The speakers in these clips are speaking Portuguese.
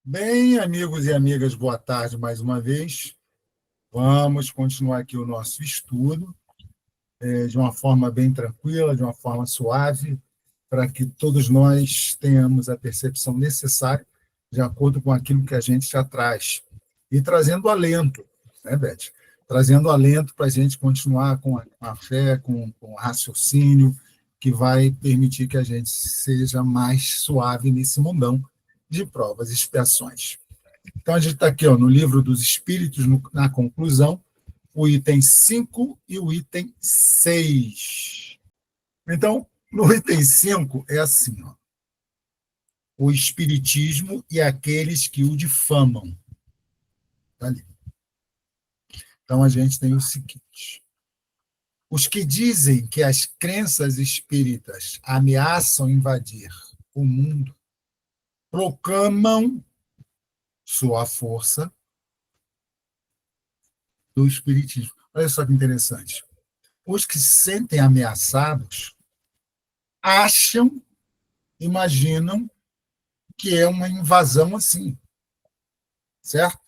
Bem, amigos e amigas, boa tarde mais uma vez. Vamos continuar aqui o nosso estudo de uma forma bem tranquila, de uma forma suave, para que todos nós tenhamos a percepção necessária de acordo com aquilo que a gente já traz. E trazendo alento, né, Beth? Trazendo alento para a gente continuar com a fé, com o raciocínio, que vai permitir que a gente seja mais suave nesse mundão de provas e expiações. Então, a gente está aqui no Livro dos Espíritos, na conclusão, o item 5 e o item 6. Então, no item 5 é assim, o Espiritismo e aqueles que o difamam. Tá ali. Então, a gente tem o seguinte: os que dizem que as crenças espíritas ameaçam invadir o mundo proclamam sua força do Espiritismo. Olha só que interessante. Os que se sentem ameaçados acham, imaginam que é uma invasão assim, certo?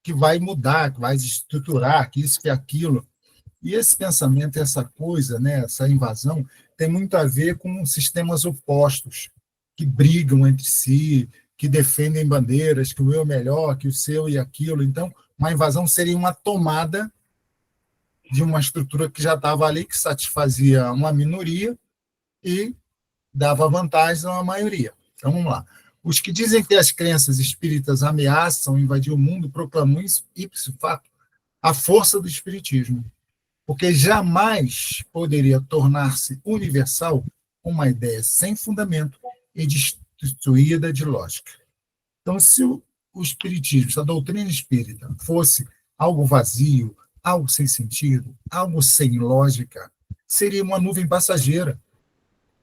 Que vai mudar, que vai estruturar, que isso, que aquilo. E esse pensamento, essa coisa, né, essa invasão, tem muito a ver com sistemas opostos, que brigam entre si, que defendem bandeiras, que o meu é melhor, que o seu e aquilo. Então, uma invasão seria uma tomada de uma estrutura que já estava ali, que satisfazia uma minoria e dava vantagem a uma maioria. Então, vamos lá. Os que dizem que as crenças espíritas ameaçam invadir o mundo proclamam ipso facto a força do espiritismo, porque jamais poderia tornar-se universal uma ideia sem fundamento e destituída de lógica. Então, se o espiritismo, se a doutrina espírita fosse algo vazio, algo sem sentido, algo sem lógica, seria uma nuvem passageira.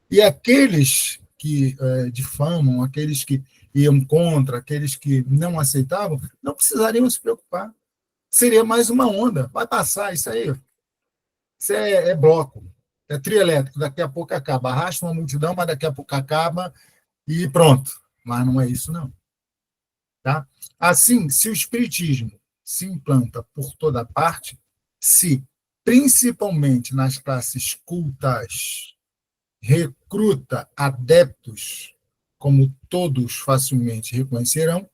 E aqueles que difamam, aqueles que iam contra, aqueles que não aceitavam, não precisariam se preocupar. Seria mais uma onda. Vai passar isso aí. Isso é bloco. É trio elétrico. Daqui a pouco acaba. Arrasta uma multidão, mas daqui a pouco acaba e pronto. Mas não é isso, não. Tá? Assim, se o espiritismo se implanta por toda parte, se, principalmente nas classes cultas, recruta adeptos, como todos facilmente reconhecerão,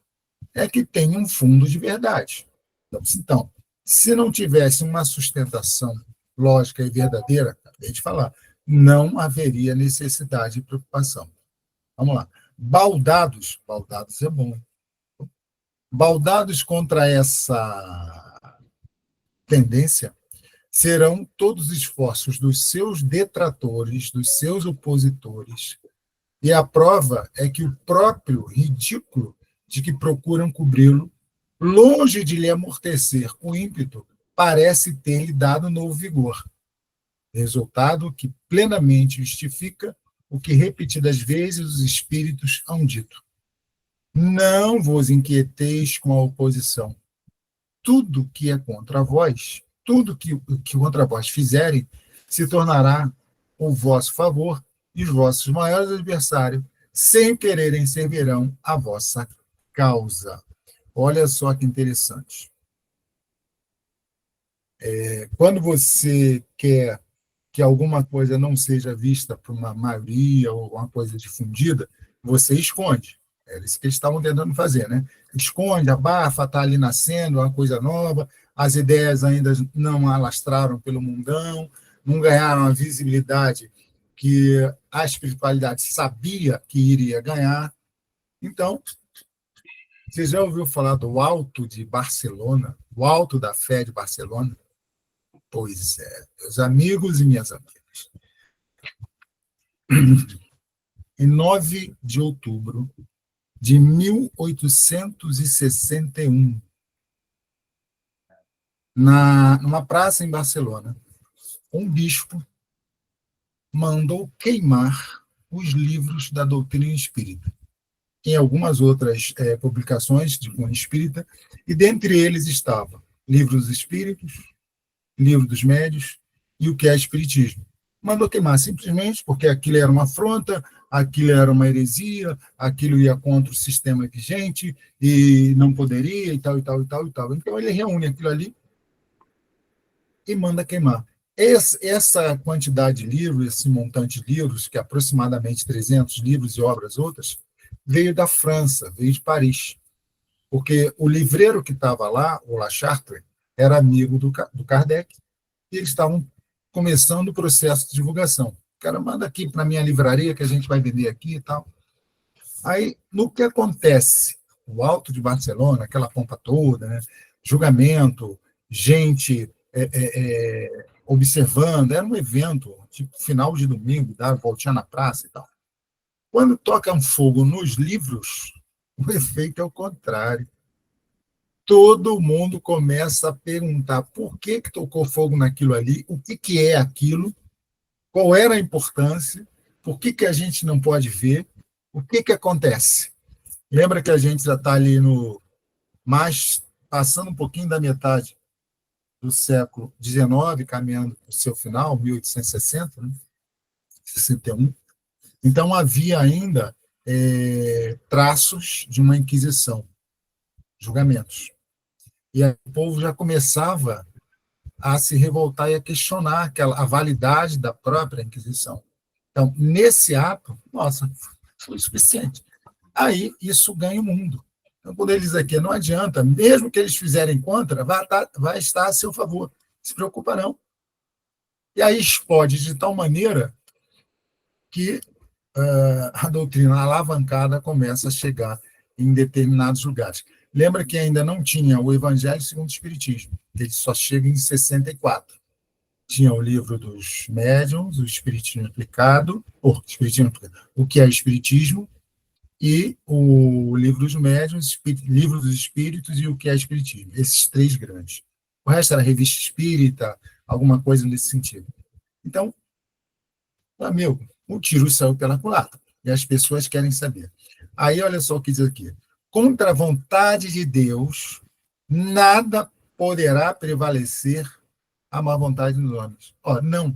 é que tem um fundo de verdade. Então, se não tivesse uma sustentação lógica e verdadeira, acabei de falar, não haveria necessidade de preocupação. Vamos lá. Baldados é bom. Baldados contra essa tendência serão todos os esforços dos seus detratores, dos seus opositores, e a prova é que o próprio ridículo de que procuram cobri-lo, longe de lhe amortecer o ímpeto, parece ter-lhe dado novo vigor. Resultado que plenamente justifica o que repetidas vezes os espíritos hão dito. Não vos inquieteis com a oposição. Tudo que é contra vós, tudo que contra vós fizerem, se tornará o vosso favor, e os vossos maiores adversários, sem quererem, servirão a vossa causa. Olha só que interessante. Quando você quer que alguma coisa não seja vista por uma maioria ou uma coisa difundida, você esconde. É isso que eles estavam tentando fazer, né? Esconde, abafa, está ali nascendo uma coisa nova, as ideias ainda não alastraram pelo mundão, não ganharam a visibilidade que a espiritualidade sabia que iria ganhar. Então, você já ouviu falar do Alto de Barcelona, o Alto da Fé de Barcelona? Pois é, meus amigos e minhas amigas. Em 9 de outubro de 1861, numa praça em Barcelona, um bispo mandou queimar os livros da doutrina espírita. Em algumas outras publicações de cunho espírita, e dentre eles estava Livro dos Espíritos, Livro dos Médios e o que é Espiritismo. Mandou queimar simplesmente porque aquilo era uma afronta aquilo era uma heresia, aquilo ia contra o sistema vigente e não poderia e tal, e tal, e tal, e tal. Então, ele reúne aquilo ali e manda queimar. Essa quantidade de livros, esse montante de livros, que é aproximadamente 300 livros e obras outras, veio da França, veio de Paris. Porque o livreiro que estava lá, o La Chartre, era amigo do Kardec, e eles estavam começando o processo de divulgação. O cara manda aqui para a minha livraria, que a gente vai vender aqui e tal. Aí, no que acontece? O Alto de Barcelona, aquela pompa toda, né? Julgamento, gente observando, era um evento, tipo final de domingo, dar voltinha na praça e tal. Quando toca um fogo nos livros, o efeito é o contrário. Todo mundo começa a perguntar por que tocou fogo naquilo ali, o que é aquilo, qual era a importância, por que a gente não pode ver, o que acontece. Lembra que a gente já está ali no mais passando um pouquinho da metade do século XIX, caminhando para o seu final, 1860, né? 61. Então havia ainda traços de uma Inquisição, julgamentos. E aí, o povo já começava a se revoltar e a questionar a validade da própria Inquisição. Então, nesse ato, nossa, foi o suficiente. Aí, isso ganha o mundo. Então, quando eles aqui, não adianta, mesmo que eles fizerem contra, vai estar a seu favor. Não se preocupa, não. E aí explode de tal maneira que a doutrina alavancada começa a chegar em determinados lugares. Lembra que ainda não tinha o Evangelho segundo o Espiritismo, ele só chega em 64. Tinha o livro dos médiuns, o Espiritismo Aplicado, o que é Espiritismo, e o livro dos médiuns, livro dos Espíritos e o que é Espiritismo. Esses três grandes. O resto era revista espírita, alguma coisa nesse sentido. Então, meu, o tiro saiu pela culatra. E as pessoas querem saber. Aí, olha só o que diz aqui. Contra a vontade de Deus, nada poderá prevalecer a má vontade dos homens.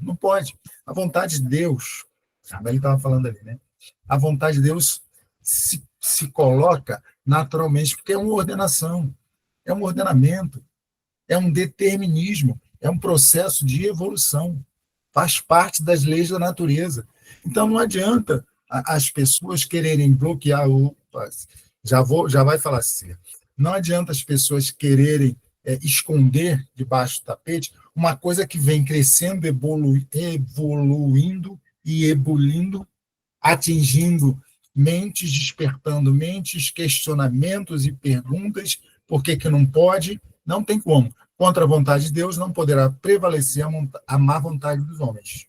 Não pode. A vontade de Deus, ele estava falando ali, né? A vontade de Deus se coloca naturalmente, porque é uma ordenação, é um ordenamento, é um determinismo, é um processo de evolução, faz parte das leis da natureza. Então, não adianta as pessoas quererem bloquear já vai falar assim, não adianta as pessoas quererem esconder debaixo do tapete uma coisa que vem crescendo, evoluindo e ebulindo, atingindo mentes, despertando mentes, questionamentos e perguntas, por que não pode? Não tem como. Contra a vontade de Deus não poderá prevalecer a má vontade dos homens.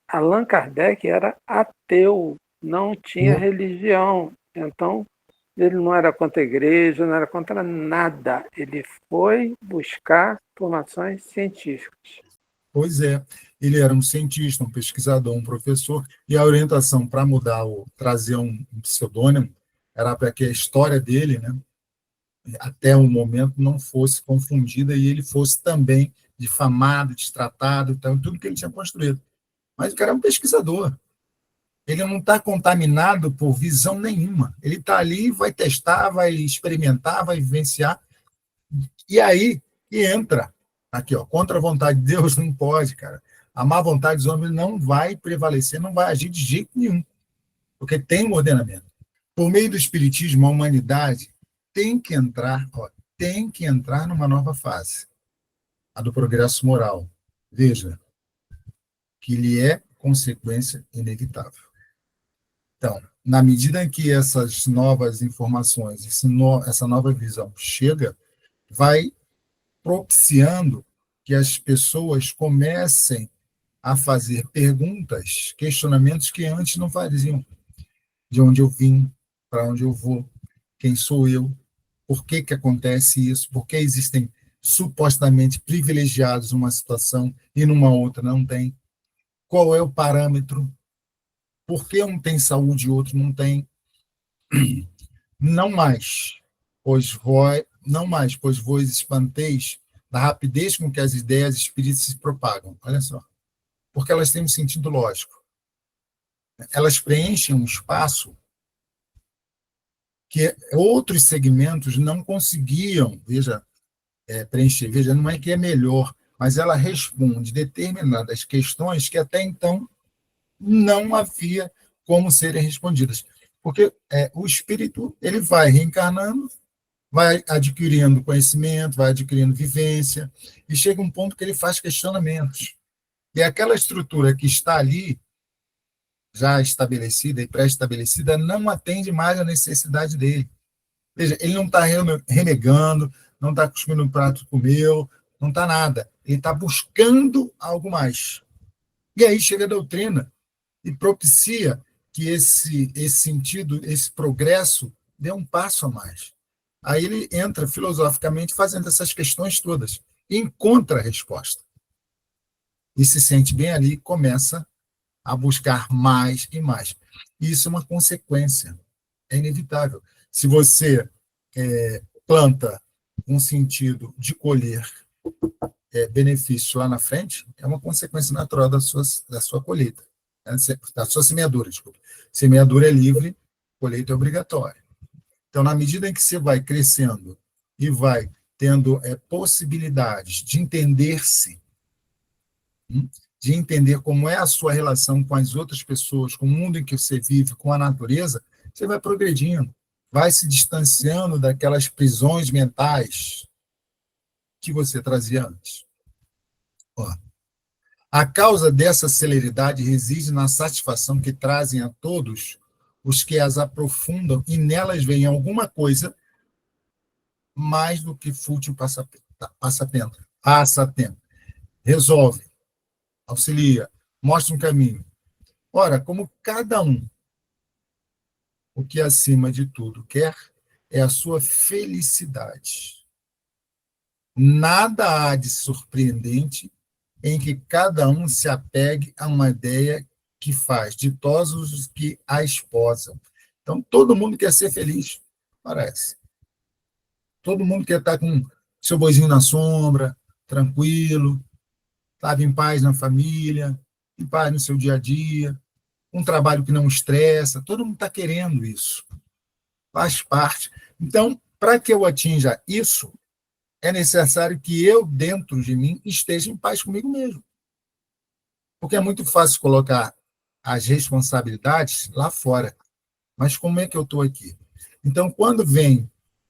Allan Kardec era ateu, não tinha religião. Então, ele não era contra a igreja, não era contra nada. Ele foi buscar informações científicas. Pois é, ele era um cientista, um pesquisador, um professor, e a orientação para mudar, trazer um pseudônimo, era para que a história dele, né, até o momento, não fosse confundida e ele fosse também difamado, destratado, então, tudo que ele tinha construído. Mas o cara é um pesquisador. Ele não está contaminado por visão nenhuma. Ele está ali, vai testar, vai experimentar, vai vivenciar. E aí que entra aqui, contra a vontade de Deus não pode, cara. A má vontade dos homens não vai prevalecer, não vai agir de jeito nenhum, porque tem um ordenamento. Por meio do espiritismo, a humanidade tem que entrar numa nova fase, a do progresso moral. Veja, que lhe é consequência inevitável. Então, na medida em que essas novas informações, essa nova visão chega, vai propiciando que as pessoas comecem a fazer perguntas, questionamentos que antes não faziam. De onde eu vim, para onde eu vou, quem sou eu, por que acontece isso, por que existem supostamente privilegiados numa situação e numa outra não tem, qual é o parâmetro, por que um tem saúde e outro não tem. Não mais, pois vós espanteis da rapidez com que as ideias espíritas se propagam. Olha só. Porque elas têm um sentido lógico. elas preenchem um espaço que outros segmentos não conseguiam, preencher. Veja, não é que é melhor, mas ela responde determinadas questões que até então não havia como serem respondidas. Porque o espírito ele vai reencarnando, vai adquirindo conhecimento, vai adquirindo vivência, e chega um ponto que ele faz questionamentos. E aquela estrutura que está ali, já estabelecida e pré-estabelecida, não atende mais à necessidade dele. Veja, ele não está renegando, não está cuspindo um prato que comeu, não está nada. Ele está buscando algo mais. E aí chega a doutrina e propicia que esse sentido, esse progresso, dê um passo a mais. Aí ele entra filosoficamente fazendo essas questões todas, e encontra a resposta. E se sente bem ali e começa a buscar mais e mais. Isso é uma consequência, é inevitável. Se você planta um sentido de colher benefício lá na frente, é uma consequência natural da sua colheita, né? Da sua semeadura, desculpa. Semeadura é livre, colheita é obrigatória. Então, na medida em que você vai crescendo e vai tendo possibilidades de entender-se, de entender como é a sua relação com as outras pessoas, com o mundo em que você vive, com a natureza, você vai progredindo, vai se distanciando daquelas prisões mentais que você trazia antes. Ó, a causa dessa celeridade reside na satisfação que trazem a todos os que as aprofundam e nelas veem alguma coisa mais do que fútil passatempo. Resolve, auxilia, mostra um caminho. Ora, como cada um, o que acima de tudo quer é a sua felicidade. Nada há de surpreendente em que cada um se apegue a uma ideia que faz ditosos os que a esposam. Então, todo mundo quer ser feliz, parece. Todo mundo quer estar com seu boizinho na sombra, tranquilo, sabe, em paz na família, em paz no seu dia a dia, um trabalho que não estressa. Todo mundo está querendo isso. Faz parte. Então, para que eu atinja isso, é necessário que eu, dentro de mim, esteja em paz comigo mesmo. Porque é muito fácil colocar as responsabilidades lá fora. Mas como é que eu estou aqui? Então, quando vem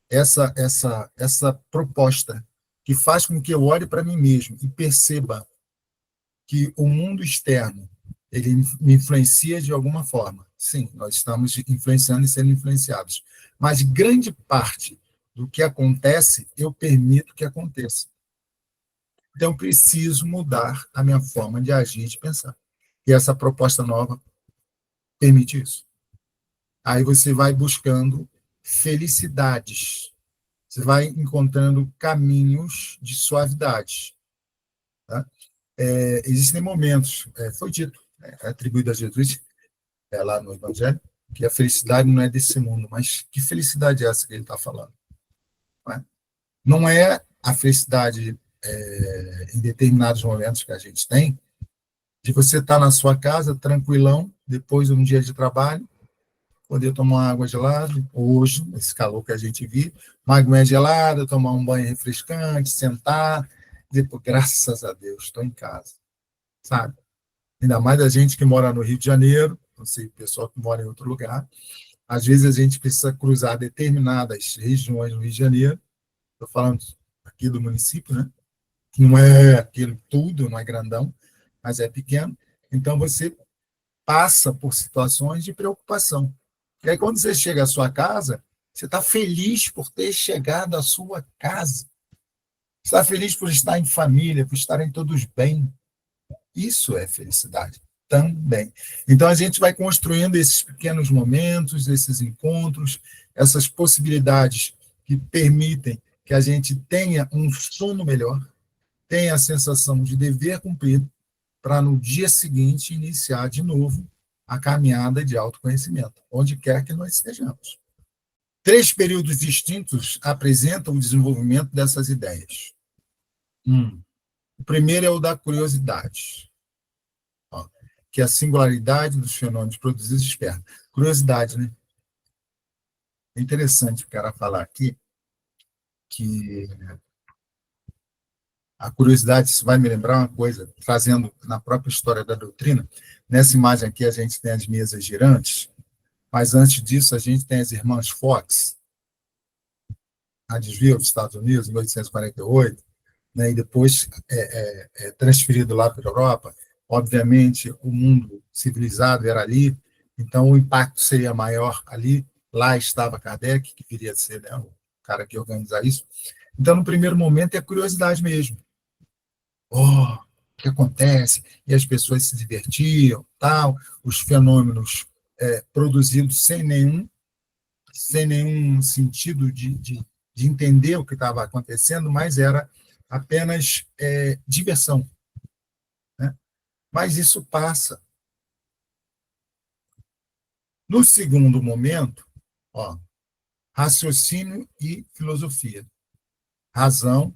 essa proposta que faz com que eu olhe para mim mesmo e perceba que o mundo externo ele me influencia de alguma forma. Sim, nós estamos influenciando e sendo influenciados. Mas grande parte do que acontece, eu permito que aconteça. Então, eu preciso mudar a minha forma de agir e de pensar. E essa proposta nova permite isso. Aí você vai buscando felicidades. Você vai encontrando caminhos de suavidade. Tá? Existem momentos, foi dito, atribuído a Jesus, lá no Evangelho, que a felicidade não é desse mundo, mas que felicidade é essa que ele está falando? Não é a felicidade em determinados momentos que a gente tem, de você estar na sua casa, tranquilão, depois de um dia de trabalho, poder tomar uma água gelada, hoje, nesse calor que a gente vive, uma água gelada, tomar um banho refrescante, sentar, depois, graças a Deus, estou em casa, sabe? Ainda mais a gente que mora no Rio de Janeiro, não sei, o pessoal que mora em outro lugar, às vezes a gente precisa cruzar determinadas regiões no Rio de Janeiro, estou falando aqui do município, né? Que não é aquilo tudo, não é grandão, mas é pequeno, então você passa por situações de preocupação. E aí, quando você chega à sua casa, você está feliz por ter chegado à sua casa. Você está feliz por estar em família, por estarem todos bem. Isso é felicidade também. Então, a gente vai construindo esses pequenos momentos, esses encontros, essas possibilidades que permitem que a gente tenha um sono melhor, tenha a sensação de dever cumprido, para no dia seguinte iniciar de novo a caminhada de autoconhecimento, onde quer que nós estejamos. 3 períodos distintos apresentam o desenvolvimento dessas ideias. O primeiro é o da curiosidade, que a singularidade dos fenômenos produzidos desperta. Curiosidade, né? É interessante o cara falar aqui que a curiosidade, isso vai me lembrar uma coisa, trazendo na própria história da doutrina. Nessa imagem aqui a gente tem as mesas girantes, mas antes disso a gente tem as irmãs Fox, a desvio dos Estados Unidos, em 1848, né, e depois transferido lá para a Europa. Obviamente, o mundo civilizado era ali, então o impacto seria maior ali. Lá estava Kardec, que viria a ser, né, o cara que ia organizar isso. Então, no primeiro momento, é curiosidade mesmo. O que acontece? E as pessoas se divertiam, tal, os fenômenos produzidos sem nenhum sentido de entender o que estava acontecendo, mas era apenas diversão. Né? Mas isso passa. No segundo momento, ó, raciocínio e filosofia. Razão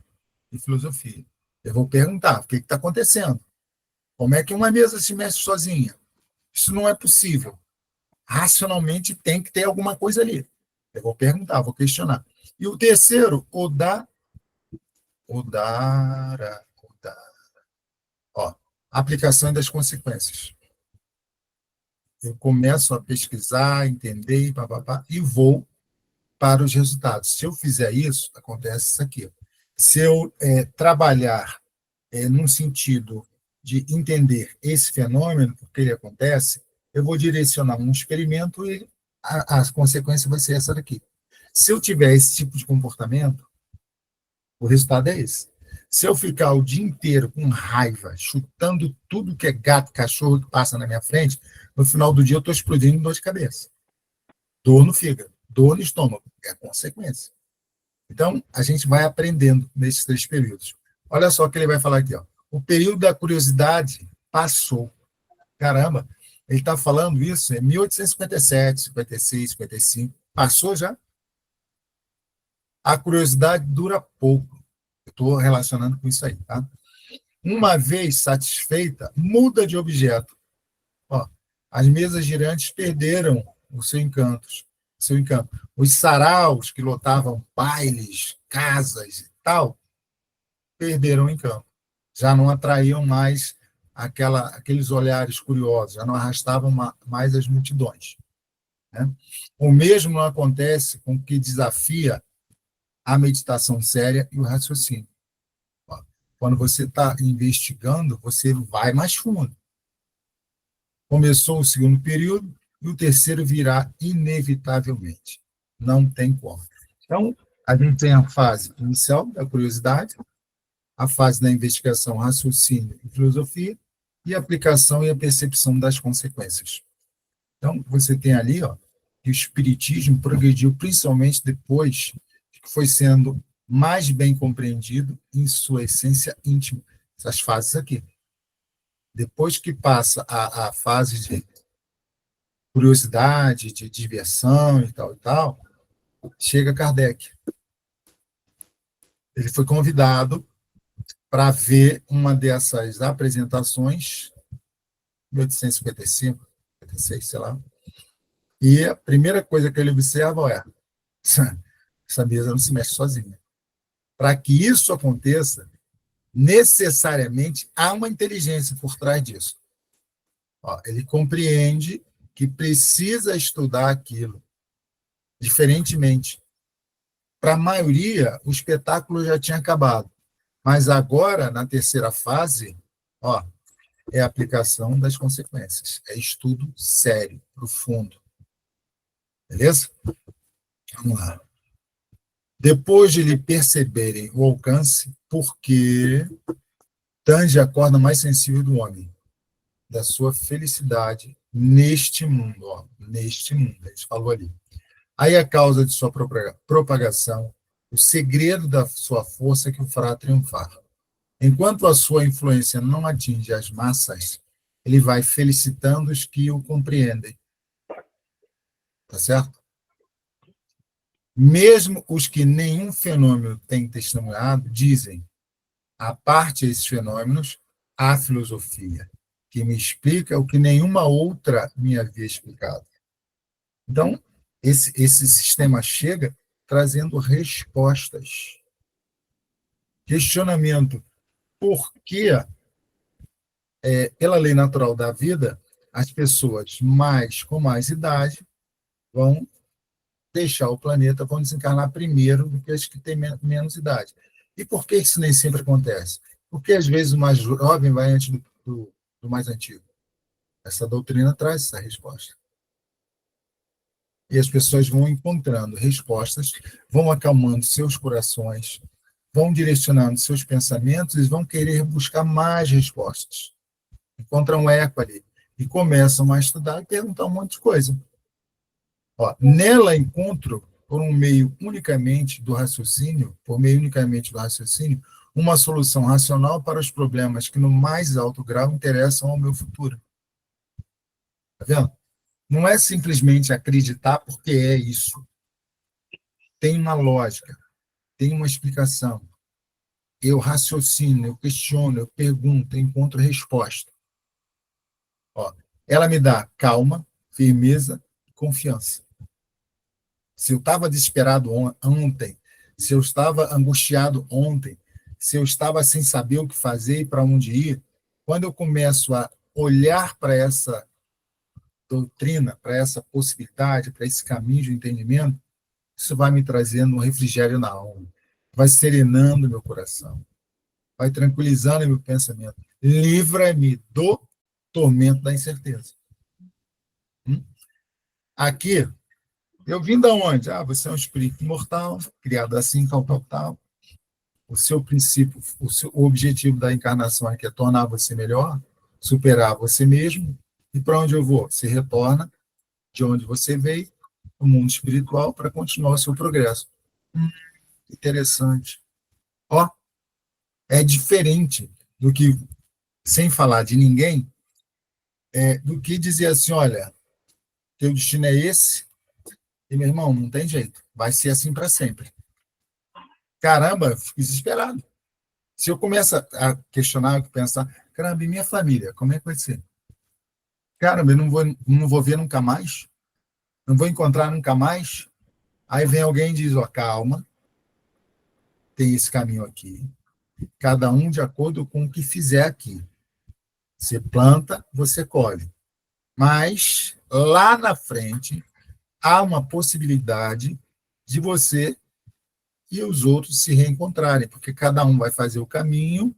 e filosofia. Eu vou perguntar, o que está acontecendo? Como é que uma mesa se mexe sozinha? Isso não é possível. Racionalmente tem que ter alguma coisa ali. Eu vou perguntar, vou questionar. E o terceiro, Odara. Ó, aplicação das consequências. Eu começo a pesquisar, entender, papapá, e vou para os resultados. Se eu fizer isso, acontece isso aqui. Se eu trabalhar num sentido de entender esse fenômeno, porque ele acontece, eu vou direcionar um experimento e a consequência vai ser essa daqui. Se eu tiver esse tipo de comportamento, o resultado é esse. Se eu ficar o dia inteiro com raiva, chutando tudo que é gato, cachorro que passa na minha frente, no final do dia eu estou explodindo em dor de cabeça. Dor no fígado, dor no estômago. É a consequência. Então, a gente vai aprendendo nesses 3 períodos. Olha só o que ele vai falar aqui. Ó. O período da curiosidade passou. Caramba, ele está falando isso em 1857, 56, 55. Passou já? A curiosidade dura pouco. Eu estou relacionando com isso aí, tá? Uma vez satisfeita, muda de objeto. Ó, as mesas girantes perderam o seu encanto. Os saraus que lotavam bailes, casas e tal, perderam o encanto. Já não atraíam mais aqueles olhares curiosos, já não arrastavam mais as multidões. Né? O mesmo não acontece com o que desafia a meditação séria e o raciocínio. Quando você está investigando, você vai mais fundo. Começou o segundo período e o terceiro virá inevitavelmente. Não tem como. Então, a gente tem a fase inicial da curiosidade, a fase da investigação, raciocínio e filosofia, e a aplicação e a percepção das consequências. Então, você tem ali que o espiritismo progrediu principalmente depois que foi sendo mais bem compreendido em sua essência íntima. Essas fases aqui. Depois que passa a fase de curiosidade, de diversão e tal, chega Kardec. Ele foi convidado para ver uma dessas apresentações, 1855, 56, sei lá, e a primeira coisa que ele observa é essa mesa não se mexe sozinha. Para que isso aconteça, necessariamente há uma inteligência por trás disso. Ele compreende que precisa estudar aquilo diferentemente. Para a maioria, o espetáculo já tinha acabado. Mas agora, na terceira fase, é a aplicação das consequências. É estudo sério, profundo. Beleza? Vamos lá. Depois de lhe perceberem o alcance, porque tange a corda mais sensível do homem, da sua felicidade neste mundo. Neste mundo, a gente falou ali. Aí a causa de sua propagação, o segredo da sua força que o fará triunfar. Enquanto a sua influência não atinge as massas, ele vai felicitando os que o compreendem. Tá certo? Mesmo os que nenhum fenômeno têm testemunhado, dizem, à parte esses fenômenos, há filosofia. que me explica o que nenhuma outra me havia explicado. Então, esse sistema chega trazendo respostas. Questionamento. Por que, pela lei natural da vida, as pessoas com mais idade vão deixar o planeta, vão desencarnar primeiro do que as que têm menos idade? E por que isso nem sempre acontece? Porque, às vezes, o mais jovem vai antes do mais antigo. Essa doutrina traz essa resposta. E as pessoas vão encontrando respostas, vão acalmando seus corações, vão direcionando seus pensamentos e vão querer buscar mais respostas. Encontram um eco ali e começam a estudar e perguntar um monte de coisa. Nela encontro, por meio unicamente do raciocínio, uma solução racional para os problemas que no mais alto grau interessam ao meu futuro. Está vendo? Não é simplesmente acreditar porque é isso. Tem uma lógica, tem uma explicação. Eu raciocino, eu questiono, eu pergunto, eu encontro resposta. Ela me dá calma, firmeza e confiança. Se eu estava desesperado ontem, se eu estava angustiado ontem, se eu estava sem saber o que fazer e para onde ir, quando eu começo a olhar para essa doutrina, para essa possibilidade, para esse caminho de entendimento, isso vai me trazendo um refrigério na alma, vai serenando meu coração, vai tranquilizando meu pensamento. Livra-me do tormento da incerteza. Aqui, eu vim da onde? Você é um espírito imortal, criado assim, tal. O seu princípio, o objetivo da encarnação aqui é tornar você melhor, superar você mesmo. E para onde eu vou? Você retorna de onde você veio, o mundo espiritual, para continuar o seu progresso. Interessante. É diferente do que, sem falar de ninguém, do que dizer assim, olha, teu destino é esse, e, meu irmão, não tem jeito, vai ser assim para sempre. Caramba, eu fico desesperado. Se eu começo a questionar, pensar, caramba, e minha família, como é que vai ser? Caramba, eu não vou ver nunca mais? Não vou encontrar nunca mais? Aí vem alguém e diz, calma, tem esse caminho aqui, cada um de acordo com o que fizer aqui. Você planta, você colhe. Mas, lá na frente, há uma possibilidade de você e os outros se reencontrarem, porque cada um vai fazer o caminho,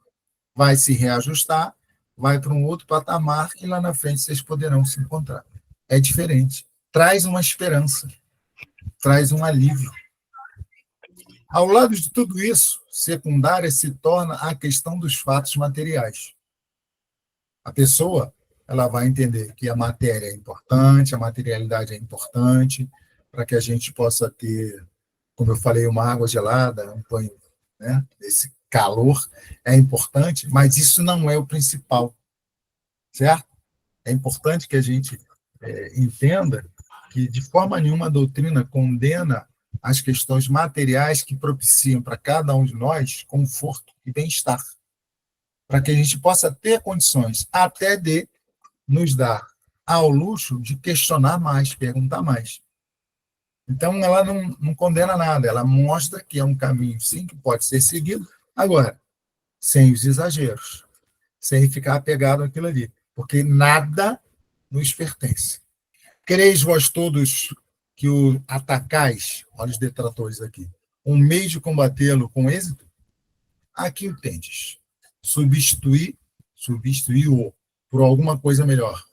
vai se reajustar, vai para um outro patamar e lá na frente vocês poderão se encontrar. É diferente. Traz uma esperança, traz um alívio. Ao lado de tudo isso, secundária se torna a questão dos fatos materiais. A pessoa, ela vai entender que a matéria é importante, a materialidade é importante, para que a gente possa ter, como eu falei, uma água gelada, um banho, né? Esse calor é importante, mas isso não é o principal, certo? É importante que a gente entenda que, de forma nenhuma, a doutrina condena as questões materiais que propiciam para cada um de nós conforto e bem-estar, para que a gente possa ter condições até de nos dar ao luxo de questionar mais, perguntar mais. Então, ela não condena nada, ela mostra que é um caminho, sim, que pode ser seguido, agora, sem os exageros, sem ficar apegado àquilo ali, porque nada nos pertence. Quereis vós todos que o atacais, olha os detratores aqui, um meio de combatê-lo com êxito? Aqui o tendes. Substituí-o por alguma coisa melhor.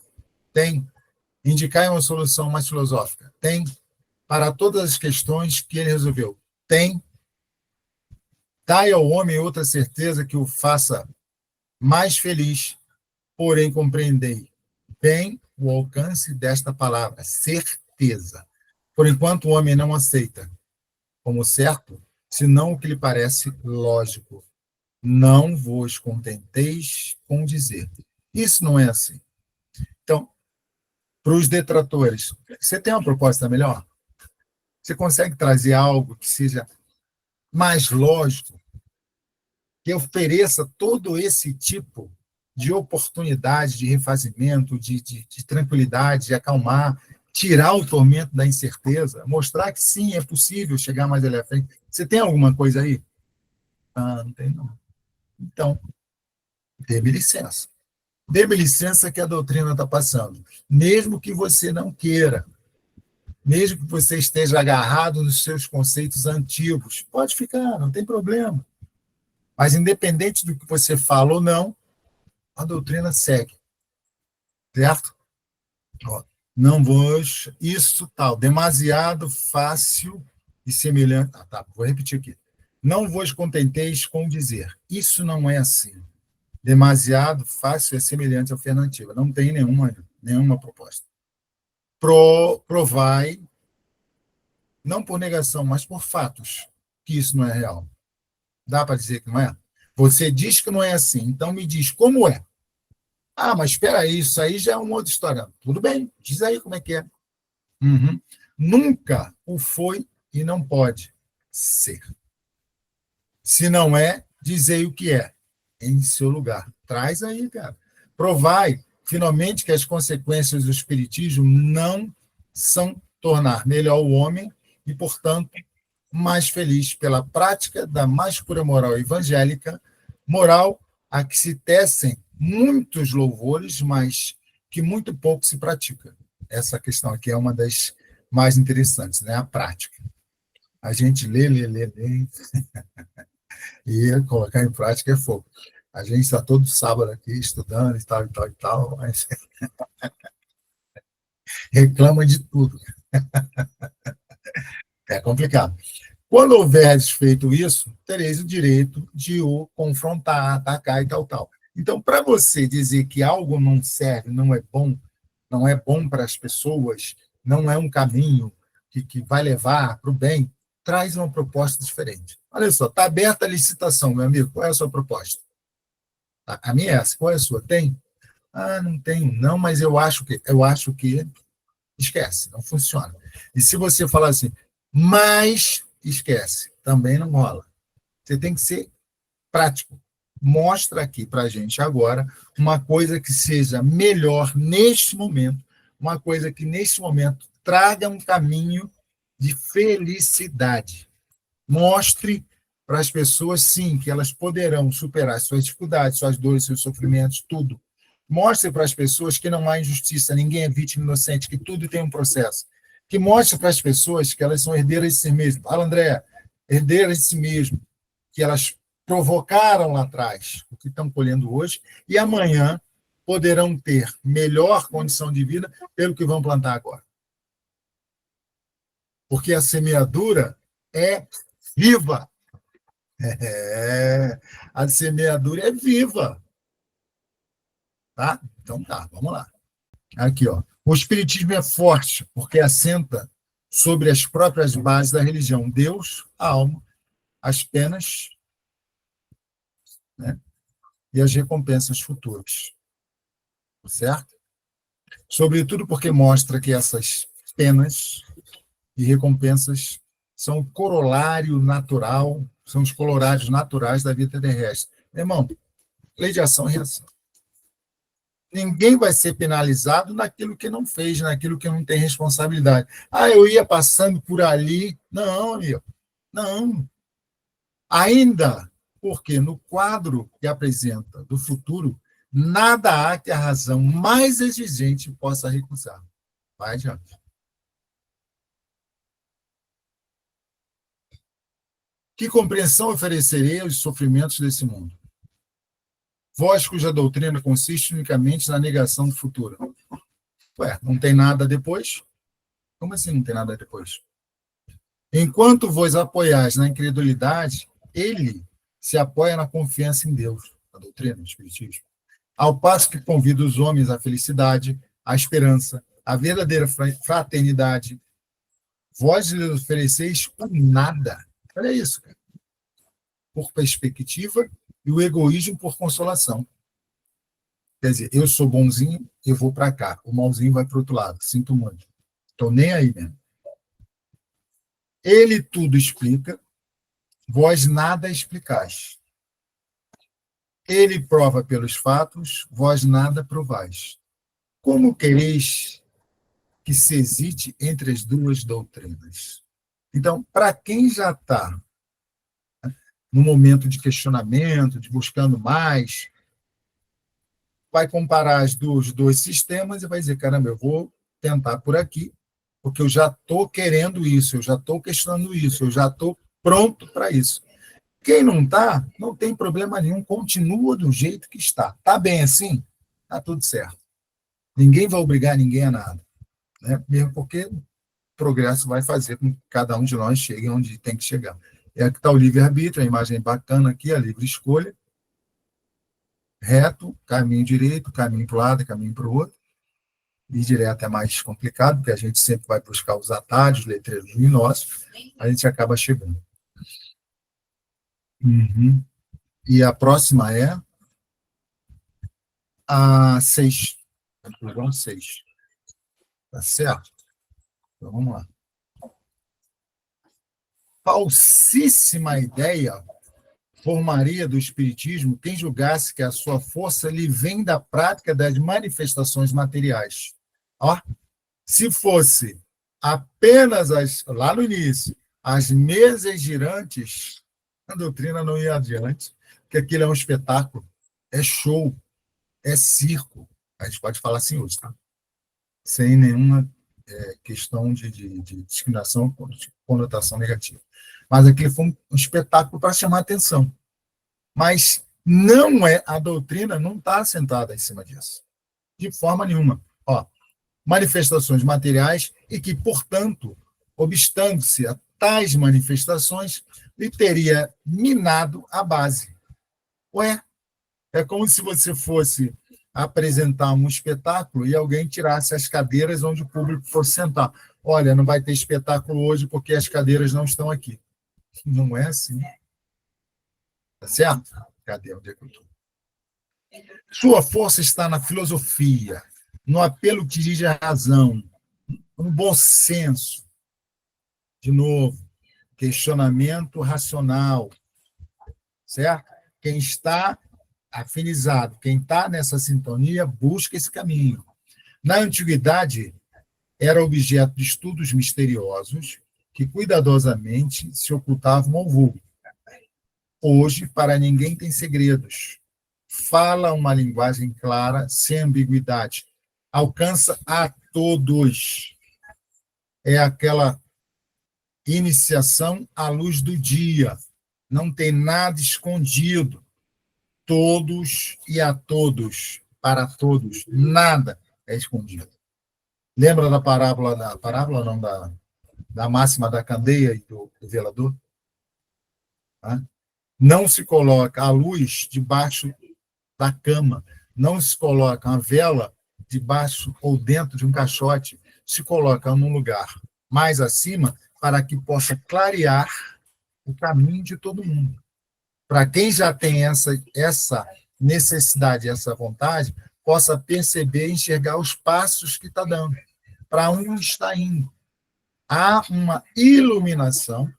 Tem. Indicai uma solução mais filosófica. Tem. Para todas as questões que ele resolveu. Tem. Dai ao homem outra certeza que o faça mais feliz, porém compreendei bem o alcance desta palavra, certeza. Por enquanto o homem não aceita como certo, senão o que lhe parece lógico. Não vos contenteis com dizer. Isso não é assim. Então, para os detratores, você tem uma proposta melhor? Você consegue trazer algo que seja mais lógico, que ofereça todo esse tipo de oportunidade, de refazimento, de tranquilidade, de acalmar, tirar o tormento da incerteza, mostrar que sim, é possível chegar mais ali à frente. Você tem alguma coisa aí? Ah, não tem não. Então, dê-me licença. Dê-me licença que a doutrina está passando. Mesmo que você não queira, mesmo que você esteja agarrado nos seus conceitos antigos, pode ficar, não tem problema. Mas independente do que você fala ou não, a doutrina segue, certo? Ó, não vos, isso tal, demasiado fácil e semelhante. Ah, tá, vou repetir aqui. Não vos contenteis com dizer, isso não é assim. Demasiado fácil é semelhante à alternativa. Não tem nenhuma proposta. Provai, não por negação, mas por fatos, que isso não é real. Dá para dizer que não é? Você diz que não é assim, então me diz como é. Ah, mas espera aí, isso aí já é uma outra história. Tudo bem, diz aí como é que é. Uhum. Nunca o foi e não pode ser. Se não é, dizei o que é, em seu lugar. Traz aí, cara. Provai, finalmente, que as consequências do espiritismo não são tornar melhor o homem e, portanto, mais feliz pela prática da mais pura moral evangélica, moral a que se tecem muitos louvores, mas que muito pouco se pratica. Essa questão aqui é uma das mais interessantes, né? A prática. A gente lê, e colocar em prática é fogo. A gente está todo sábado aqui estudando e tal, mas reclama de tudo. É complicado. Quando houveres feito isso, tereis o direito de o confrontar, atacar e tal. Então, para você dizer que algo não serve, não é bom para as pessoas, não é um caminho que vai levar para o bem, traz uma proposta diferente. Olha só, está aberta a licitação, meu amigo. Qual é a sua proposta? A minha é essa. Qual é a sua? Tem? Ah, não tenho, não, mas eu acho que esquece, não funciona. E se você falar assim, mas esquece, também não rola. Você tem que ser prático. Mostra aqui para a gente agora uma coisa que seja melhor neste momento, uma coisa que neste momento traga um caminho de felicidade. Mostre para as pessoas, sim, que elas poderão superar suas dificuldades, suas dores, seus sofrimentos, tudo. Mostre para as pessoas que não há injustiça, ninguém é vítima inocente, que tudo tem um processo. Que mostre para as pessoas que elas são herdeiras de si mesmas. Fala, André, herdeiras de si mesmas, que elas provocaram lá atrás o que estão colhendo hoje, e amanhã poderão ter melhor condição de vida pelo que vão plantar agora. Porque a semeadura é viva. A semeadura é viva. Tá? Então tá, vamos lá. Aqui, ó. O espiritismo é forte porque assenta sobre as próprias bases da religião. Deus, a alma, as penas, né? E as recompensas futuras. Certo? Sobretudo porque mostra que essas penas e recompensas são o corolário natural, são os corolários naturais da vida terrestre. Meu irmão, lei de ação e reação. Ninguém vai ser penalizado naquilo que não fez, naquilo que não tem responsabilidade. Ah, eu ia passando por ali. Não, amigo. Não. Ainda porque no quadro que apresenta do futuro, nada há que a razão mais exigente possa recusar. Vai adiante. Que compreensão oferecerei aos sofrimentos desse mundo? Vós cuja doutrina consiste unicamente na negação do futuro. Ué, não tem nada depois? Como assim não tem nada depois? Enquanto vos apoiais na incredulidade, ele se apoia na confiança em Deus, a doutrina do Espiritismo. Ao passo que convida os homens à felicidade, à esperança, à verdadeira fraternidade, vós lhes ofereceis o nada. Olha isso, cara. Por perspectiva e o egoísmo por consolação. Quer dizer, eu sou bonzinho, eu vou para cá, o malzinho vai para o outro lado. Sinto muito. Estou nem aí mesmo. Ele tudo explica, vós nada explicais. Ele prova pelos fatos, vós nada provais. Como quereis que se hesite entre as duas doutrinas? Então, para quem já está no momento de questionamento, de buscando mais, vai comparar os dois sistemas e vai dizer, caramba, eu vou tentar por aqui, porque eu já estou querendo isso, eu já estou questionando isso, eu já estou pronto para isso. Quem não está, não tem problema nenhum, continua do jeito que está. Está bem assim? Está tudo certo. Ninguém vai obrigar ninguém a nada, né? Mesmo porque o progresso vai fazer com que cada um de nós chegue onde tem que chegar. É aqui está o livre-arbítrio, a imagem bacana aqui, a livre escolha, reto, caminho direito, caminho para o lado, caminho para o outro. Ir direto é mais complicado, porque a gente sempre vai buscar os atalhos, letreiros luminosos, a gente acaba chegando. Uhum. E a próxima é a 6. Conclusão 6. Tá certo? Então vamos lá. Falsíssima ideia formaria do Espiritismo quem julgasse que a sua força lhe vem da prática das manifestações materiais. Ó, se fosse apenas lá no início, as mesas girantes, a doutrina não ia adiante, porque aquilo é um espetáculo, é show, é circo. A gente pode falar assim hoje, tá? Sem nenhuma questão de discriminação, de conotação negativa. Mas aquilo foi um espetáculo para chamar atenção. Mas não é, a doutrina não está assentada em cima disso. De forma nenhuma. Ó, manifestações materiais e que, portanto, obstando-se a tais manifestações, lhe teria minado a base. Ué, é como se você fosse apresentar um espetáculo e alguém tirasse as cadeiras onde o público fosse sentar. Olha, não vai ter espetáculo hoje porque as cadeiras não estão aqui. Não é assim. Tá certo? Cadê? Onde é que eu estou? Sua força está na filosofia, no apelo que dirige à razão, no bom senso. De novo, questionamento racional. Certo? Quem está afinizado, quem está nessa sintonia, busca esse caminho. Na antiguidade, era objeto de estudos misteriosos que cuidadosamente se ocultavam ao vulgo. Hoje, para ninguém tem segredos. Fala uma linguagem clara, sem ambiguidade. Alcança a todos. É aquela iniciação à luz do dia. Não tem nada escondido. Todos e a todos, para todos, nada é escondido. Lembra da parábola não, da máxima da candeia e do velador? Tá? Não se coloca a luz debaixo da cama, não se coloca a vela debaixo ou dentro de um caixote, se coloca num lugar mais acima para que possa clarear o caminho de todo mundo. Para quem já tem essa necessidade, essa vontade, possa perceber e enxergar os passos que está dando, para onde está indo. Há uma iluminação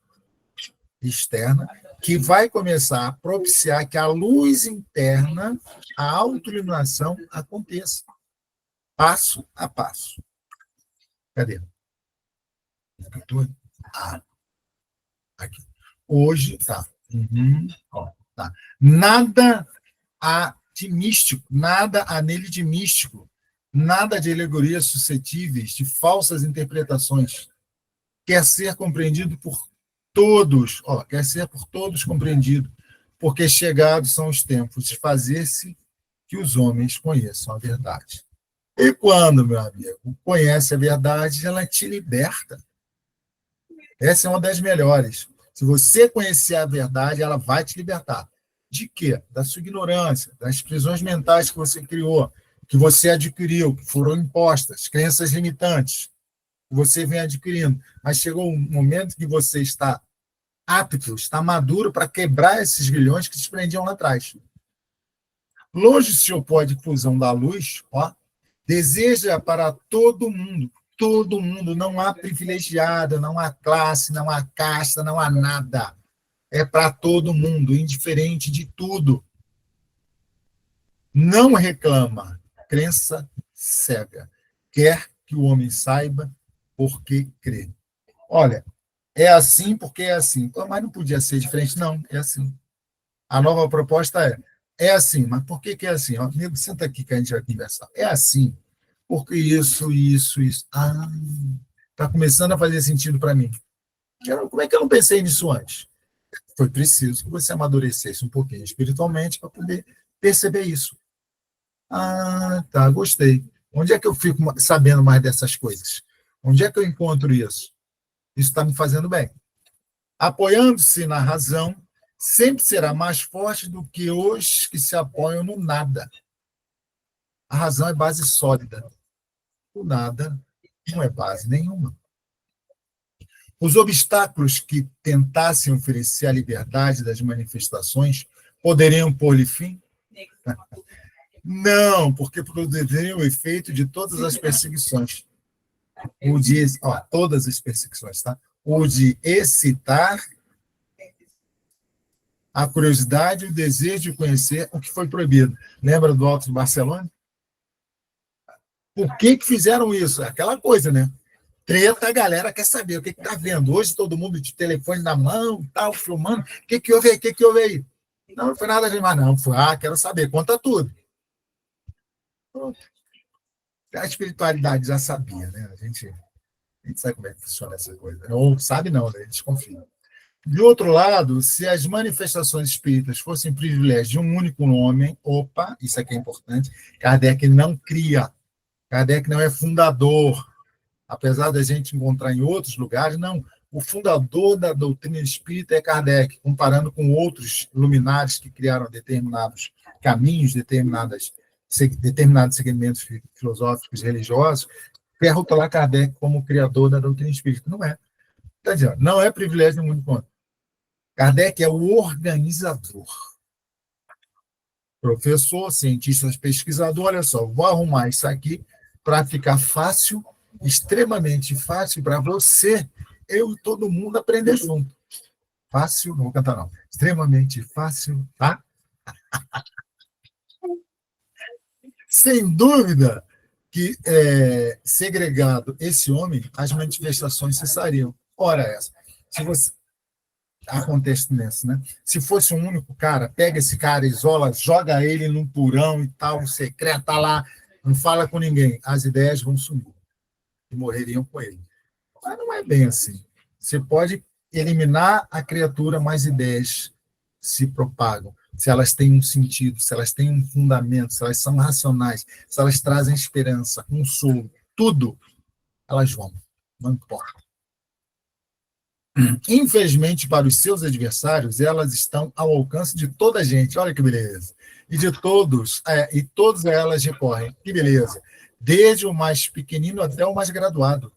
externa que vai começar a propiciar que a luz interna, a autoiluminação aconteça, passo a passo. Cadê? Ah, aqui. Hoje, tá. Uhum. Ó, tá. Nada há de místico, nada há nele de místico, nada de alegorias suscetíveis de falsas interpretações. Quer ser compreendido por todos, quer ser por todos compreendido, porque chegados são os tempos de fazer-se que os homens conheçam a verdade. E quando, meu amigo, conhece a verdade, ela te liberta. Essa é uma das melhores. Se você conhecer a verdade, ela vai te libertar. De quê? Da sua ignorância, das prisões mentais que você criou, que você adquiriu, que foram impostas, crenças limitantes, que você vem adquirindo. Mas chegou um momento que você está apto, está maduro para quebrar esses grilhões que te prendiam lá atrás. Longe se opõe à difusão da luz, deseja para todo mundo, não há privilegiado, não há classe, não há casta, não há nada. É para todo mundo, indiferente de tudo. Não reclama, crença cega. Quer que o homem saiba porque crê. Olha, é assim porque é assim. Pô, mas não podia ser diferente, não, é assim. A nova proposta é assim, mas por que é assim? Ó, amigo, senta aqui que a gente vai conversar. É assim, porque isso. Ah, está começando a fazer sentido para mim. Como é que eu não pensei nisso antes? Foi preciso que você amadurecesse um pouquinho espiritualmente para poder perceber isso. Ah, tá, gostei. Onde é que eu fico sabendo mais dessas coisas? Onde é que eu encontro isso? Isso está me fazendo bem. Apoiando-se na razão, sempre será mais forte do que os que se apoiam no nada. A razão é base sólida. O nada não é base nenhuma. Os obstáculos que tentassem oferecer a liberdade das manifestações poderiam pôr-lhe fim? Não, porque produziriam o efeito de todas as perseguições. O de, todas as perseguições, tá? O de excitar a curiosidade e o desejo de conhecer o que foi proibido. Lembra do Alto de Barcelona? Por que fizeram isso? Aquela coisa, né? Treta, a galera quer saber o que está vendo. Hoje todo mundo de telefone na mão, tal, filmando. O que houve aí? O que houve aí? Não foi nada demais, não. Foi, quero saber, conta tudo. A espiritualidade já sabia, né? A gente sabe como é que funciona essa coisa. Ou sabe não, né? A gente confia. De outro lado, se as manifestações espíritas fossem privilégio de um único homem, opa, isso aqui é importante, Kardec não cria, Kardec não é fundador, apesar da gente encontrar em outros lugares, não. O fundador da doutrina espírita é Kardec, comparando com outros luminares que criaram determinados caminhos, determinados segmentos filosóficos, religiosos, quer rotular Kardec como criador da doutrina espírita. Não é. Está dizendo, não é privilégio de um único homem. Kardec é o organizador. Professor, cientista, pesquisador, olha só, vou arrumar isso aqui para ficar fácil, extremamente fácil para você, eu e todo mundo aprender junto. Fácil, não vou cantar não. Extremamente fácil, tá? Sem dúvida que, segregado esse homem, as manifestações cessariam. Ora essa. Se você acontece nessa, né? Se fosse um único cara, pega esse cara, isola, joga ele num porão e tal, secreta lá, não fala com ninguém, as ideias vão sumir e morreriam com ele. Mas não é bem assim. Você pode eliminar a criatura, mas ideias se propagam. Se elas têm um sentido, se elas têm um fundamento, se elas são racionais, se elas trazem esperança, consolo, tudo, elas vão, não importa. Infelizmente, para os seus adversários, elas estão ao alcance de toda a gente. Olha que beleza. E de todos, e todas elas recorrem. Que beleza. Desde o mais pequenino até o mais graduado.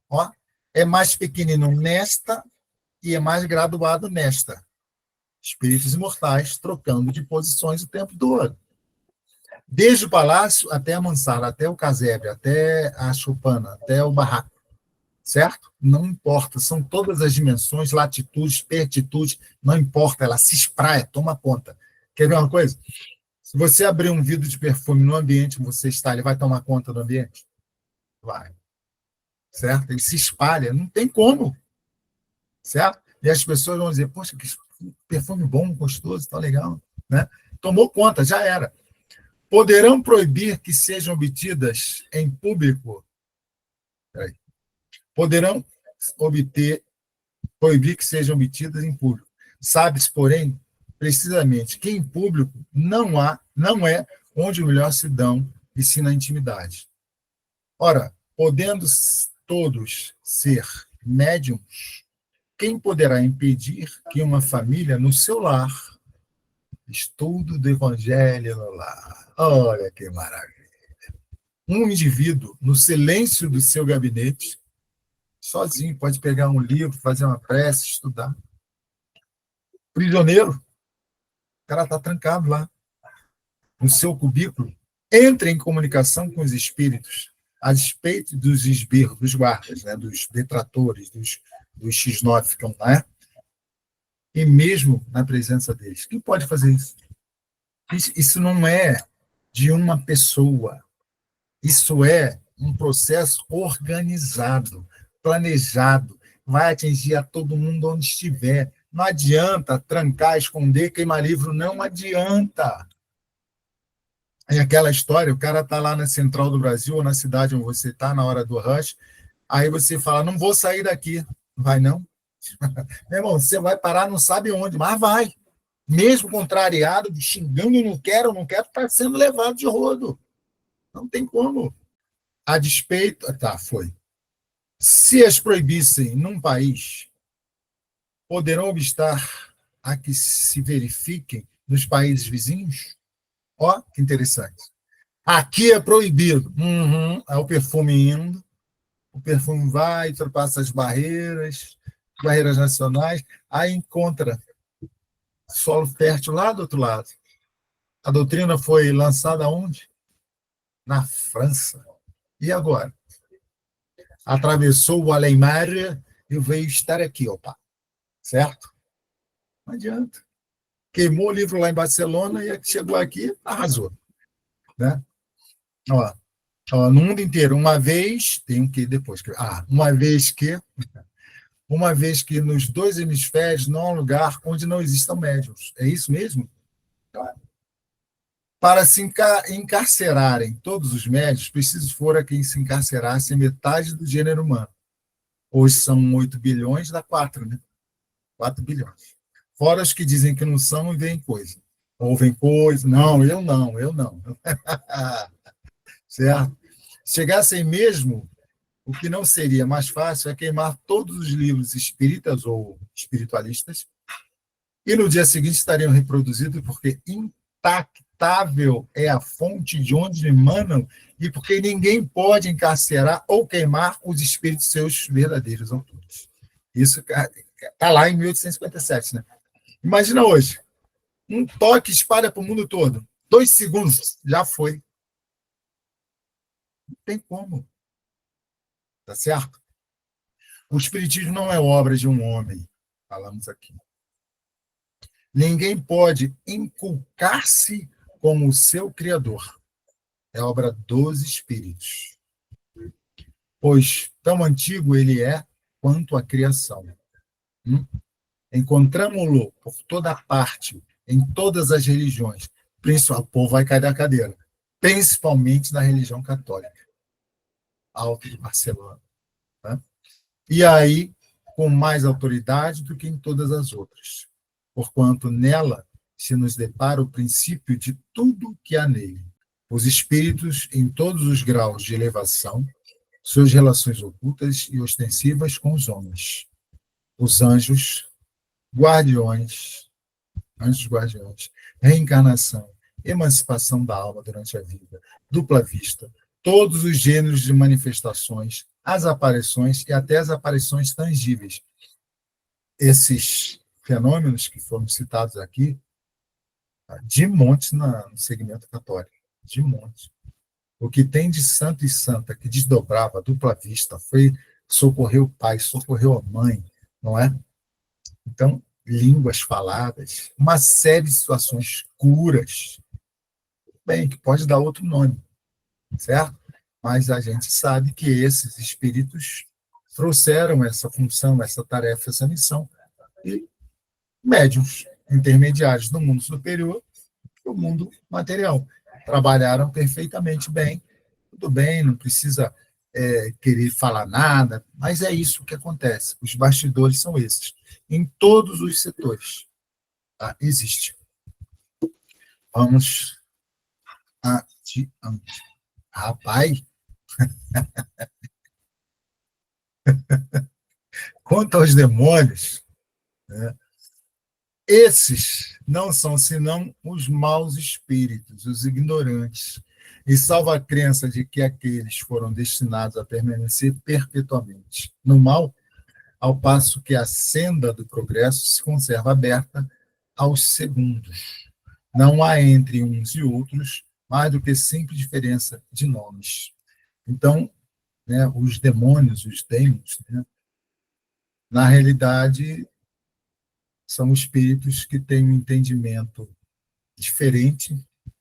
Ó, é mais pequenino nesta e é mais graduado nesta. Espíritos imortais trocando de posições o tempo todo. Desde o palácio até a mansala, até o casebre, até a choupana, até o barraco. Certo? Não importa, são todas as dimensões, latitudes, pertitudes, não importa, ela se espraia, toma conta. Quer ver uma coisa? Se você abrir um vidro de perfume no ambiente que você está, ele vai tomar conta do ambiente? Vai. Certo? Ele se espalha, não tem como. Certo? E as pessoas vão dizer, poxa, que perfume bom, gostoso, tá legal. Né? Tomou conta, já era. Poderão proibir que sejam obtidas em público. Peraí. Poderão proibir que sejam obtidas em público. Sabe-se, porém, precisamente que em público não é onde o melhor se dão, e sim na intimidade. Ora, podendo todos ser médiums, quem poderá impedir que uma família no seu lar, estudo do evangelho no lar, olha que maravilha, um indivíduo no silêncio do seu gabinete, sozinho, pode pegar um livro, fazer uma prece, estudar. Prisioneiro, o cara está trancado lá, no seu cubículo, entra em comunicação com os espíritos, a despeito dos esbirros, dos guardas, né, dos detratores, dos X9 que estão lá, e mesmo na presença deles. Quem pode fazer isso? Isso não é de uma pessoa. Isso é um processo organizado, planejado, vai atingir a todo mundo onde estiver. Não adianta trancar, esconder, queimar livro, não adianta. É aquela história, o cara está lá na Central do Brasil, ou na cidade onde você está, na hora do rush, aí você fala, não vou sair daqui. Vai não? Meu irmão, você vai parar, não sabe onde, mas vai. Mesmo contrariado, xingando, não quero, está sendo levado de rodo. Não tem como. A despeito. Tá, foi. Se as proibissem num país, poderão obstar a que se verifiquem nos países vizinhos? Ó, que interessante. Aqui é proibido. Uhum, é o perfume indo, o perfume vai, ultrapassa as barreiras nacionais, aí encontra solo fértil lá do outro lado. A doutrina foi lançada onde? Na França. E agora? Atravessou o Além-Mar e veio estar aqui, opa. Certo? Não adianta. Queimou o livro lá em Barcelona e chegou aqui, arrasou. Né? Ó, no mundo inteiro, uma vez, tem que depois. Uma vez que nos dois hemisférios não há um lugar onde não existam médiums. É isso mesmo? Claro. Para se encarcerarem todos os médios, preciso fora quem se encarcerasse metade do gênero humano. Hoje são 8 bilhões, dá 4, né? 4 bilhões. Fora os que dizem que não são e veem coisa. Ouvem coisa. Não, eu não. Certo? Chegassem mesmo, o que não seria mais fácil é queimar todos os livros espíritas ou espiritualistas e no dia seguinte estariam reproduzidos porque intactável é a fonte de onde emanam e porque ninguém pode encarcerar ou queimar os espíritos seus verdadeiros autores. Isso está lá em 1857, né? Imagina hoje, um toque espalha para o mundo todo. 2 segundos, já foi. Não tem como. Tá certo? O espiritismo não é obra de um homem, falamos aqui. Ninguém pode inculcar-se como o seu criador. É obra dos espíritos. Pois tão antigo ele é quanto a criação. Encontramos-lo por toda parte, em todas as religiões. O povo vai cair da cadeira. Principalmente na religião católica. Alto de Barcelona. Tá? E aí, com mais autoridade do que em todas as outras. Porquanto nela se nos depara o princípio de tudo que há nele. Os espíritos, em todos os graus de elevação, suas relações ocultas e ostensivas com os homens. Os anjos guardiões, reencarnação, emancipação da alma durante a vida, dupla vista, todos os gêneros de manifestações, as aparições e até as aparições tangíveis. Esses fenômenos que foram citados aqui, de monte no segmento católico, de monte. O que tem de santo e santa que desdobrava a dupla vista foi socorrer o pai, socorreu a mãe, não é? Então, línguas faladas, uma série de situações, curas, bem, que pode dar outro nome, certo? Mas a gente sabe que esses espíritos trouxeram essa função, essa tarefa, essa missão, e médiuns intermediários do mundo superior e o mundo material. Trabalharam perfeitamente bem, tudo bem, não precisa querer falar nada, mas é isso que acontece. Os bastidores são esses. Em todos os setores. Tá? Existe. Vamos adiante. Rapaz, quanto aos demônios, né, esses não são senão os maus espíritos, os ignorantes, e salvo a crença de que aqueles foram destinados a permanecer perpetuamente no mal, ao passo que a senda do progresso se conserva aberta aos segundos. Não há entre uns e outros mais do que simples diferença de nomes. Então, né, os demônios, os demos, né, na realidade, são espíritos que têm um entendimento diferente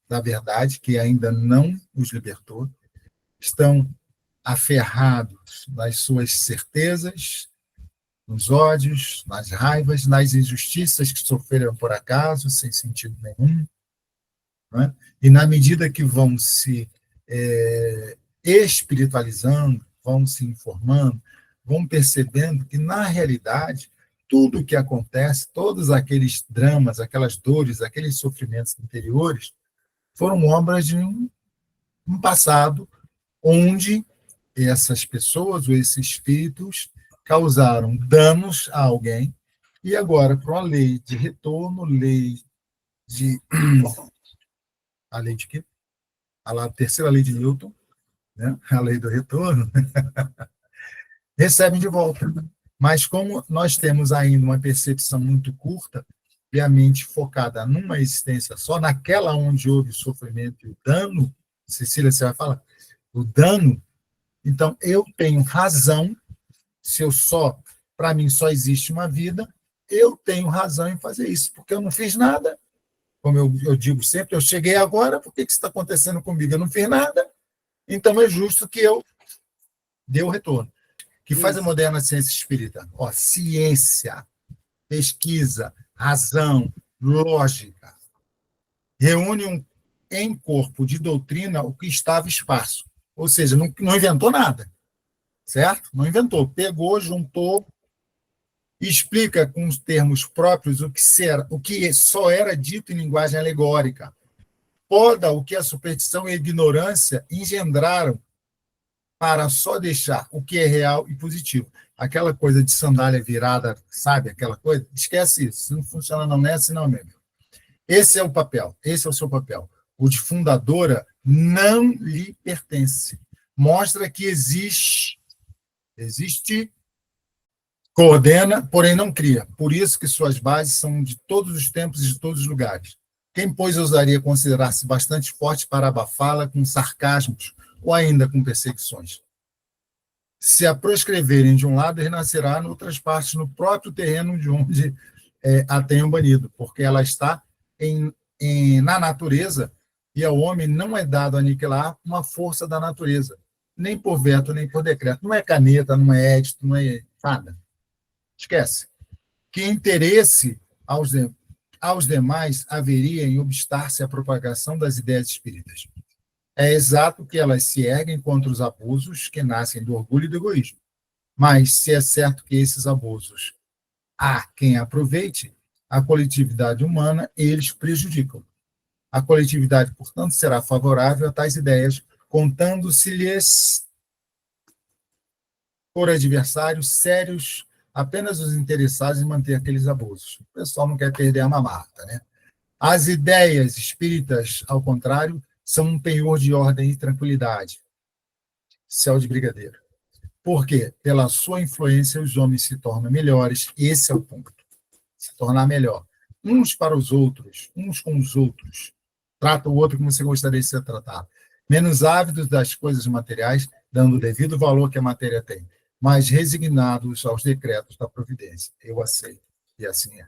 da verdade, que ainda não os libertou, estão aferrados nas suas certezas, nos ódios, nas raivas, nas injustiças que sofreram por acaso, sem sentido nenhum. Né? E na medida que vão se espiritualizando, vão se informando, vão percebendo que, na realidade, tudo o que acontece, todos aqueles dramas, aquelas dores, aqueles sofrimentos interiores, foram obras de um passado onde essas pessoas ou esses espíritos causaram danos a alguém e agora, por uma lei de retorno, lei de... A lei de quê? A terceira lei de Newton, né? A lei do retorno, recebem de volta. Mas como nós temos ainda uma percepção muito curta e a mente focada numa existência só, naquela onde houve o sofrimento e o dano, Cecília, você vai falar, o dano, então eu tenho razão, se eu só, para mim só existe uma vida, eu tenho razão em fazer isso, porque eu não fiz nada, como eu digo sempre, eu cheguei agora, por que isso está acontecendo comigo? Eu não fiz nada, então é justo que eu dê o retorno. Que faz a moderna ciência espírita? Ó, ciência, pesquisa, razão, lógica. Reúne em corpo de doutrina o que estava esparso. Ou seja, não inventou nada, certo? Não inventou. Pegou, juntou, explica com os termos próprios o que só era dito em linguagem alegórica. Poda o que a superstição e a ignorância engendraram para só deixar o que é real e positivo. Aquela coisa de sandália virada, sabe? Aquela coisa, esquece isso. Se não funciona, não é assim, não é mesmo. Esse é o papel, esse é o seu papel. O de fundadora não lhe pertence. Mostra que existe, coordena, porém não cria. Por isso que suas bases são de todos os tempos e de todos os lugares. Quem, pois, ousaria considerar-se bastante forte para abafá-la com sarcasmos ou ainda com perseguições? Se a proscreverem de um lado, renascerá em outras partes, no próprio terreno de onde a tenham banido, porque ela está na natureza e ao homem não é dado aniquilar uma força da natureza, nem por veto, nem por decreto. Não é caneta, não é édito, não é nada. Esquece. Que interesse aos demais haveria em obstar-se à propagação das ideias espíritas? É exato que elas se erguem contra os abusos que nascem do orgulho e do egoísmo. Mas, se é certo que esses abusos há quem aproveite, a coletividade humana eles prejudicam. A coletividade, portanto, será favorável a tais ideias, contando-se-lhes por adversários sérios apenas os interessados em manter aqueles abusos. O pessoal não quer perder a mamata, né? As ideias espíritas, ao contrário, são um penhor de ordem e tranquilidade. Céu de brigadeiro. Por quê? Pela sua influência, os homens se tornam melhores. Esse é o ponto. Se tornar melhor. Uns para os outros, uns com os outros. Trata o outro como você gostaria de ser tratado. Menos ávidos das coisas materiais, dando o devido valor que a matéria tem, mas resignados aos decretos da providência. Eu aceito. E assim é.